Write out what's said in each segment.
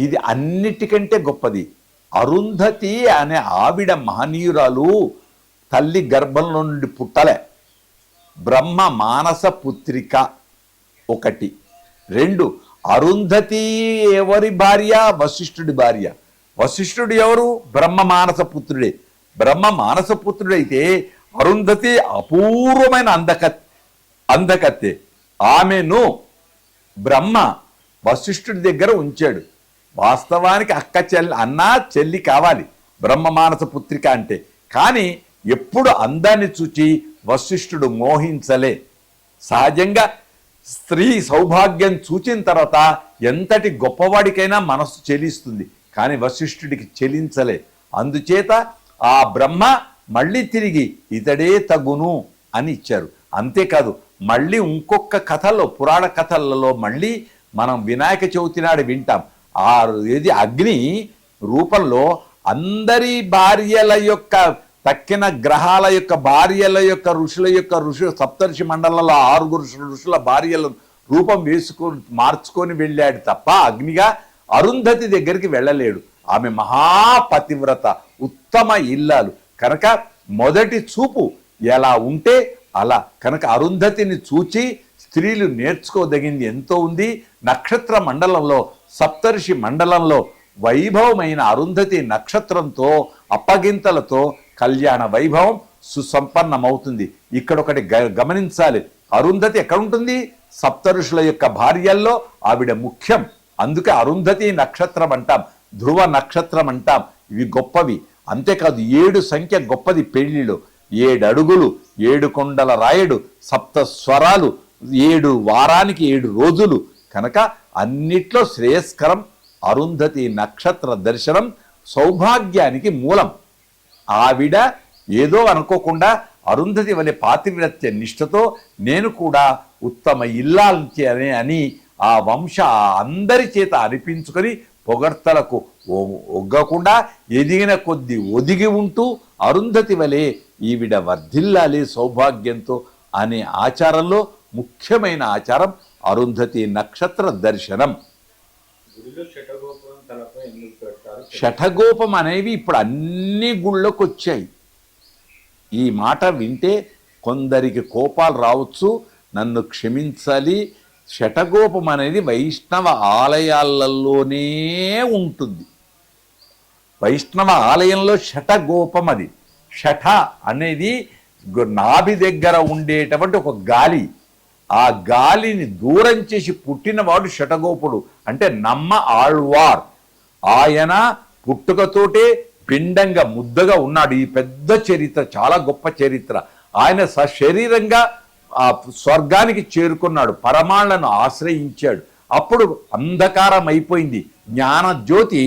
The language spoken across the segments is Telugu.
ఇది అన్నిటికంటే గొప్పది. అరుంధతి అనే ఆవిడ మహనీయురాలు తల్లి గర్భంలో నుండి పుట్టలే. బ్రహ్మ మానస పుత్రిక ఒకటి. రెండు, అరుంధతి ఎవరి భార్య? వశిష్ఠుడి భార్య. వశిష్ఠుడు ఎవరు? బ్రహ్మ మానస పుత్రుడే. బ్రహ్మ మానస పుత్రుడైతే అరుంధతి అపూర్వమైన అందకత్తె. ఆమెను బ్రహ్మ వశిష్ఠుడి దగ్గర ఉంచాడు. వాస్తవానికి అన్న చెల్లి కావాలి బ్రహ్మ మానస పుత్రిక అంటే. కానీ ఎప్పుడు అందాన్ని చూచి వశిష్ఠుడు మోహించలే. సహజంగా స్త్రీ సౌభాగ్యం చూచిన తర్వాత ఎంతటి గొప్పవాడికైనా మనస్సు చెలిస్తుంది, కానీ వశిష్ఠుడికి చెలించలే. అందుచేత ఆ బ్రహ్మ మళ్ళీ తిరిగి ఇతడే తగును అని ఇచ్చారు. అంతేకాదు, మళ్ళీ ఇంకొక కథలో, పురాణ కథలలో మళ్ళీ మనం వినాయక చవితి నాడు వింటాం. ఏది అగ్ని రూపంలో అందరి భార్యల యొక్క తక్కిన గ్రహాల యొక్క భార్యల యొక్క ఋషుల సప్తర్షి మండలంలో 6 ఋషుల భార్యల రూపం మార్చుకొని వెళ్ళాడు తప్ప అగ్నిగా అరుంధతి దగ్గరికి వెళ్ళలేడు. ఆమె మహాపతివ్రత, ఉత్తమ ఇల్లాలు కనుక మొదటి చూపు ఎలా ఉంటే అలా. కనుక అరుంధతిని చూచి స్త్రీలు నేర్చుకోదగింది ఎంతో ఉంది. నక్షత్ర మండలంలో, సప్తర్షి మండలంలో వైభవమైన అరుంధతి నక్షత్రంతో అప్పగింతలతో కళ్యాణ వైభవం సుసంపన్నమవుతుంది. ఇక్కడ ఒకటి గమనించాలి, అరుంధతి ఎక్కడుంటుంది? సప్తఋషుల యొక్క భార్యల్లో ఆవిడ ముఖ్యం. అందుకే అరుంధతి నక్షత్రం అంటాం, ధ్రువ నక్షత్రం అంటాం. ఇవి గొప్పవి. అంతేకాదు 7 సంఖ్య గొప్పది పెళ్లిలో. 7 అడుగులు, 7 కొండల రాయుడు, 7 స్వరాలు, 7 వారానికి 7 రోజులు. కనుక అన్నిట్లో శ్రేయస్కరం అరుంధతి నక్షత్ర దర్శనం సౌభాగ్యానికి మూలం. ఆవిడ ఏదో అనుకోకుండా అరుంధతి వలె పాతివ్రత్య నిష్ఠతో నేను కూడా ఉత్తమ ఇల్లాల్చి అని ఆ వంశ అందరి చేత అనిపించుకొని పొగడ్తలకు ఒగ్గకుండా ఎదిగిన కొద్దీ ఒదిగి ఉంటూ అరుంధతి వలె ఈవిడ వర్ధిల్లాలి సౌభాగ్యంతో అనే ఆచారంలో ముఖ్యమైన ఆచారం అరుంధతి నక్షత్ర దర్శనం. షఠగోపం అనేవి ఇప్పుడు అన్ని గుళ్ళకు వచ్చాయి. ఈ మాట వింటే కొందరికి కోపాలు రావచ్చు, నన్ను క్షమించాలి. షఠగోపం అనేది వైష్ణవ ఆలయాలలోనే ఉంటుంది. వైష్ణవ ఆలయంలో షఠగోపం. అది షఠ అనేది నాభి దగ్గర ఉండేటువంటి ఒక గాలి. ఆ గాలిని దూరం చేసి పుట్టినవాడు షఠగోపుడు, అంటే నమ్మ ఆళ్వార్. ఆయన పుట్టుకతోటే పిండంగా ముద్దగా ఉన్నాడు. ఈ పెద్ద చరిత్ర, చాలా గొప్ప చరిత్ర. ఆయన సశరీరంగా ఆ స్వర్గానికి చేరుకున్నాడు, పరమాళ్లను ఆశ్రయించాడు. అప్పుడు అంధకారం అయిపోయింది, జ్ఞానజ్యోతి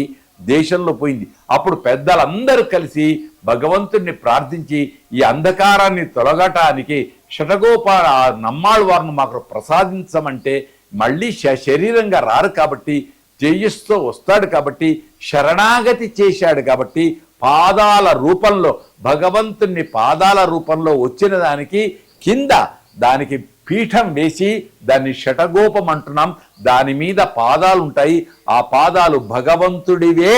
దేశంలో పోయింది. అప్పుడు పెద్దలందరూ కలిసి భగవంతుడిని ప్రార్థించి ఈ అంధకారాన్ని తొలగటానికి షఠగోప నమ్మాళ్ళ వారిని మాకు ప్రసాదించమంటే, మళ్ళీ శరీరంగా రారు కాబట్టి తేజస్తో వస్తాడు కాబట్టి శరణాగతి చేశాడు కాబట్టి పాదాల రూపంలో, భగవంతుని పాదాల రూపంలో వచ్చిన దానికి కింద దానికి పీఠం వేసి దాన్ని షఠగోపం అంటున్నాం. దాని మీద పాదాలు ఉంటాయి. ఆ పాదాలు భగవంతుడివే,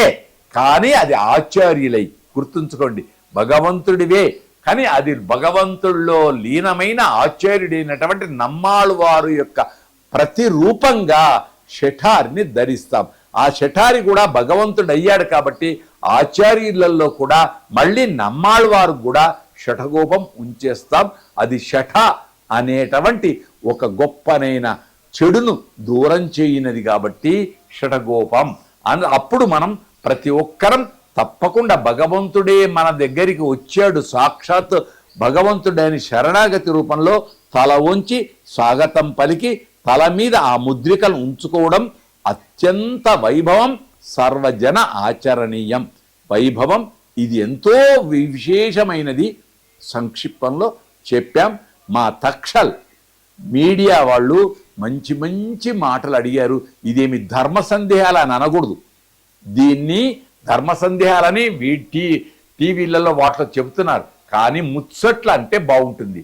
కానీ అది ఆచార్యులై. గుర్తుంచుకోండి, భగవంతుడివే కానీ అది భగవంతుడిలో లీనమైన ఆచార్యుడైనటువంటి నమ్మాళ్ళు వారు యొక్క ప్రతిరూపంగా షఠారిని ధరిస్తాం. ఆ షఠారి కూడా భగవంతుడు అయ్యాడు కాబట్టి ఆచార్యులలో కూడా మళ్ళీ నమ్మాళ్ళు వారు కూడా షఠగోపం ఉంచేస్తాం. అది షఠ అనేటువంటి ఒక గొప్పనైన చెడును దూరం చేయనది కాబట్టి షఠగోపం. అప్పుడు మనం ప్రతి ఒక్కరం తప్పకుండా భగవంతుడే మన దగ్గరికి వచ్చాడు, సాక్షాత్ భగవంతుడని శరణాగతి రూపంలో తల వంచి స్వాగతం పలికి తల మీద ఆ ముద్రికలు ఉంచుకోవడం అత్యంత వైభవం, సర్వజన ఆచరణీయం. వైభవం ఇది ఎంతో విశేషమైనది. సంక్షిప్తంలో చెప్పాం. మా తక్షల్ మీడియా వాళ్ళు మంచి మంచి మాటలు అడిగారు. ఇదేమి ధర్మ సందేహాలు అని అనకూడదు. దీన్ని ధర్మ సందేహాలని టీవీలలో వాటిలో చెబుతున్నారు, కానీ ముచ్చట్లు అంటే బాగుంటుంది.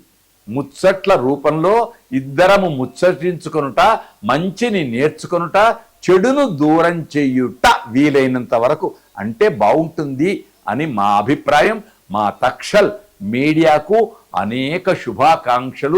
ముచ్చట్ల రూపంలో ఇద్దరము ముచ్చటించుకొనుట, మంచిని నేర్చుకొనుట, చెడును దూరం చెయ్యుట వీలైనంత వరకు అంటే బాగుంటుంది అని మా అభిప్రాయం. మా తక్షల్ మీడియాకు అనేక శుభాకాంక్షలు.